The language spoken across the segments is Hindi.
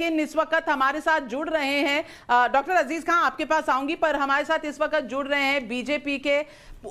लेकिन इस वक्त हमारे साथ जुड़ रहे हैं डॉक्टर अजीज खान, आपके पास आऊंगी, पर हमारे साथ इस वक्त जुड़ रहे हैं बीजेपी के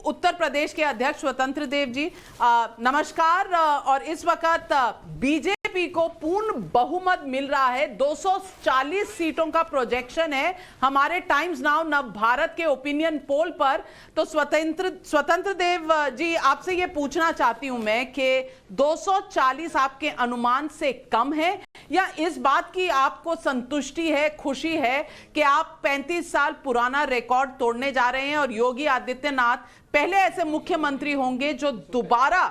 उत्तर प्रदेश के अध्यक्ष स्वतंत्र देव जी। नमस्कार। और इस वक्त बीजेपी को पूर्ण बहुमत मिल रहा है, 240 सीटों का प्रोजेक्शन है हमारे टाइम्स नाउ नव भारत के ओपिनियन पोल पर। तो स्वतंत्र देव जी, आपसे ये पूछना चाहती हूं मैं कि 240 आपके अनुमान से कम है या इस बात की आपको संतुष्टि है, खुशी है कि आप 35 साल पुराना रिकॉर्ड तोड़ने जा रहे हैं और योगी आदित्यनाथ पहले ऐसे मुख्यमंत्री होंगे जो दोबारा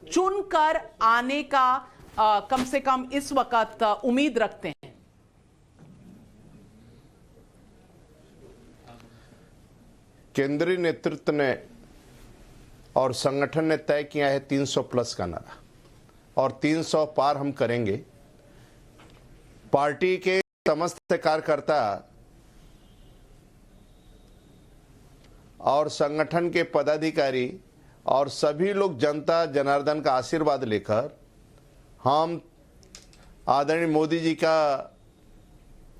चुनकर आने का कम से कम इस वक्त उम्मीद रखते हैं? केंद्रीय नेतृत्व ने और संगठन ने तय किया है 300 प्लस का नारा, और 300 पार हम करेंगे। पार्टी के समस्त कार्यकर्ता और संगठन के पदाधिकारी और सभी लोग जनता जनार्दन का आशीर्वाद लेकर हम आदरणीय मोदी जी का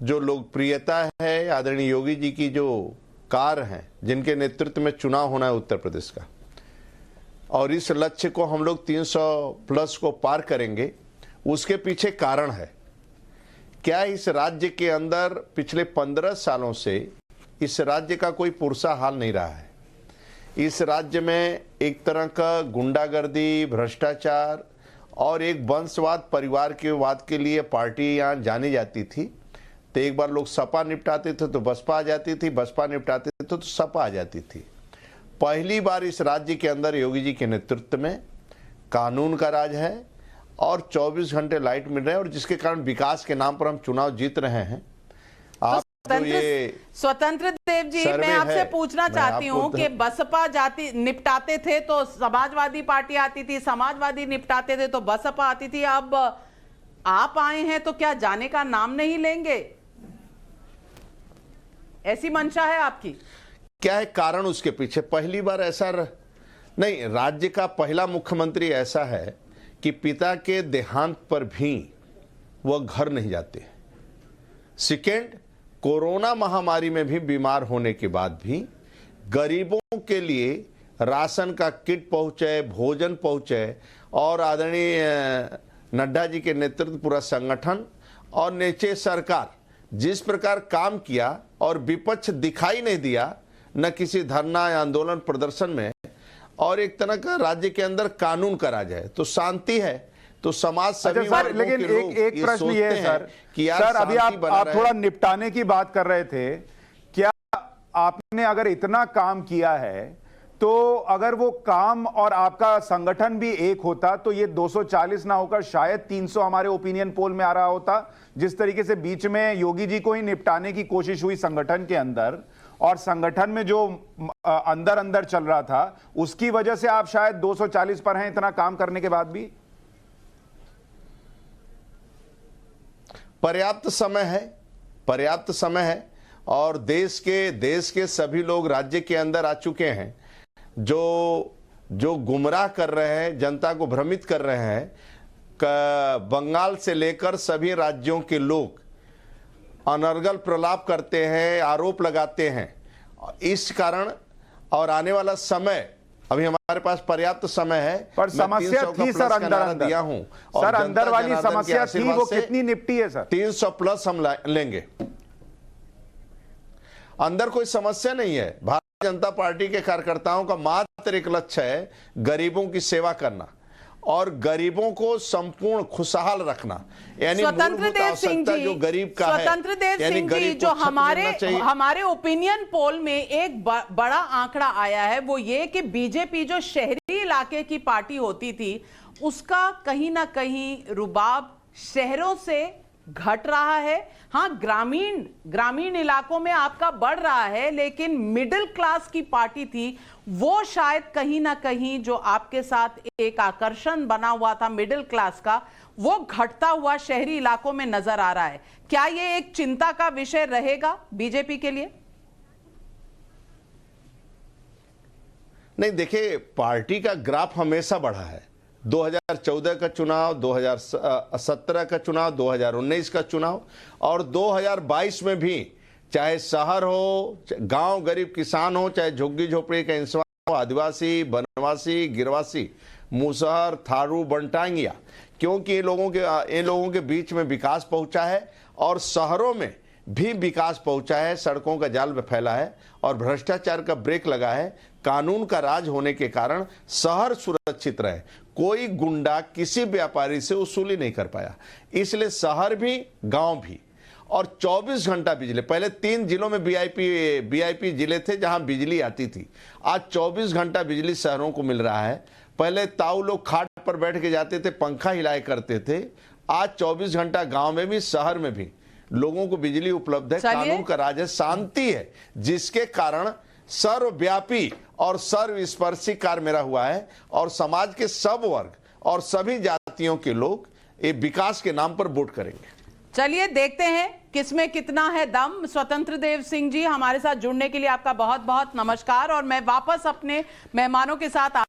जो लोकप्रियता है, आदरणीय योगी जी की जो कार्य हैं, जिनके नेतृत्व में चुनाव होना है उत्तर प्रदेश का, और इस लक्ष्य को हम लोग 300 प्लस को पार करेंगे। उसके पीछे कारण है क्या, इस राज्य के अंदर पिछले 15 सालों से इस राज्य का कोई पुरसा हाल नहीं रहा है। इस राज्य में एक तरह का गुंडागर्दी, भ्रष्टाचार और एक वंशवाद, परिवार के वाद के लिए पार्टी यहाँ जानी जाती थी। तो एक बार लोग सपा निपटाते थे तो बसपा आ जाती थी, बसपा निपटाते थे तो सपा आ जाती थी। पहली बार इस राज्य के अंदर योगी जी के नेतृत्व में कानून का राज है और 24 घंटे लाइट मिल रहे हैं, और जिसके कारण विकास के नाम पर हम चुनाव जीत रहे हैं। आप तो ये स्वतंत्र देव जी, मैं आपसे पूछना चाहती हूं कि बसपा जाति निपटाते थे तो समाजवादी पार्टी आती थी, समाजवादी निपटाते थे तो बसपा आती थी, अब आप आए हैं तो क्या जाने का नाम नहीं लेंगे? ऐसी मंशा है आपकी? क्या है कारण उसके पीछे? पहली बार ऐसा नहीं, राज्य का पहला मुख्यमंत्री ऐसा है कि पिता के देहांत पर भी वह घर नहीं जाते। सेकेंड, कोरोना महामारी में भी बीमार होने के बाद भी गरीबों के लिए राशन का किट पहुंचे, भोजन पहुंचे, और आदरणीय नड्डा जी के नेतृत्व पूरा संगठन और नीचे सरकार जिस प्रकार काम किया, और विपक्ष दिखाई नहीं दिया न किसी धरना या आंदोलन प्रदर्शन में, और एक तरह का राज्य के अंदर कानून का राज है, तो शांति है, तो समाज सभी सर, लेकिन एक प्रश्न ये है सर कि सर अभी आप थोड़ा निपटाने की बात कर रहे थे, क्या आपने अगर इतना काम किया है तो अगर वो काम और आपका संगठन भी एक होता तो ये 240 ना होकर शायद 300 हमारे ओपिनियन पोल में आ रहा होता? जिस तरीके से बीच में योगी जी को ही निपटाने की कोशिश हुई संगठन के अंदर, और संगठन में जो अंदर अंदर चल रहा था, उसकी वजह से आप शायद 240 पर हैं इतना काम करने के बाद भी। पर्याप्त समय है, पर्याप्त समय है, और देश के सभी लोग राज्य के अंदर आ चुके हैं जो गुमराह कर रहे हैं, जनता को भ्रमित कर रहे हैं। बंगाल से लेकर सभी राज्यों के लोग अनर्गल प्रलाप करते हैं, आरोप लगाते हैं। इस कारण और आने वाला समय, अभी हमारे पास पर्याप्त समय है, पर समस्या थी सर अंदर दिया हूं, सर अंदर वाली समस्या थी, वो कितनी निपटी है सर? 300 प्लस हम लेंगे। अंदर कोई समस्या नहीं है। भारतीय जनता पार्टी के कार्यकर्ताओं का मात्र एक लक्ष्य है, गरीबों की सेवा करना और गरीबों को संपूर्ण खुशहाल रखना। यानी स्वतंत्र देव सिंह जी, जो गरीब का है, स्वतंत्र देव सिंह जी, जो हमारे ओपिनियन पोल में एक बड़ा आंकड़ा आया है, वो ये कि बीजेपी जो शहरी इलाके की पार्टी होती थी, उसका कहीं ना कहीं रुबाब शहरों से घट रहा है। हाँ, ग्रामीण इलाकों में आपका बढ़ रहा है, लेकिन मिडिल क्लास की पार्टी थी, वो शायद कहीं ना कहीं जो आपके साथ एक आकर्षण बना हुआ था मिडिल क्लास का, वो घटता हुआ शहरी इलाकों में नजर आ रहा है। क्या ये एक चिंता का विषय रहेगा बीजेपी के लिए? नहीं, देखिए, पार्टी का ग्राफ हमेशा बढ़ा है। 2014 का चुनाव, 2017 का चुनाव, 2019 का चुनाव और 2022 में भी, चाहे शहर हो, गांव, गरीब किसान हो, चाहे झुग्गी झोपड़ी का इंसान हो, आदिवासी, बनवासी, गिरवासी, मुसहर, थारू, बनटांगिया, क्योंकि इन लोगों के बीच में विकास पहुंचा है और शहरों में भी विकास पहुंचा है, सड़कों का जाल फैला है और भ्रष्टाचार का ब्रेक लगा है। कानून का राज होने के कारण शहर सुरक्षित रहे, कोई गुंडा किसी व्यापारी से वसूली नहीं कर पाया, इसलिए शहर भी गांव भी। और 24 घंटा बिजली, पहले 3 जिलों में बीआईपी जिले थे जहां बिजली आती थी, आज 24 घंटा बिजली शहरों को मिल रहा है। पहले ताऊ लोग खाट पर बैठ के जाते थे, पंखा हिलाए करते थे, आज 24 घंटा गांव में भी शहर में भी लोगों को बिजली उपलब्ध है। कानून का राज है, शांति है, जिसके कारण सर्वव्यापी और सर्वस्पर्शी कार्य मेरा हुआ है और समाज के सब वर्ग और सभी जातियों के लोग ये विकास के नाम पर वोट करेंगे। चलिए देखते हैं किसमें कितना है दम। स्वतंत्र देव सिंह जी, हमारे साथ जुड़ने के लिए आपका बहुत बहुत नमस्कार और मैं वापस अपने मेहमानों के साथ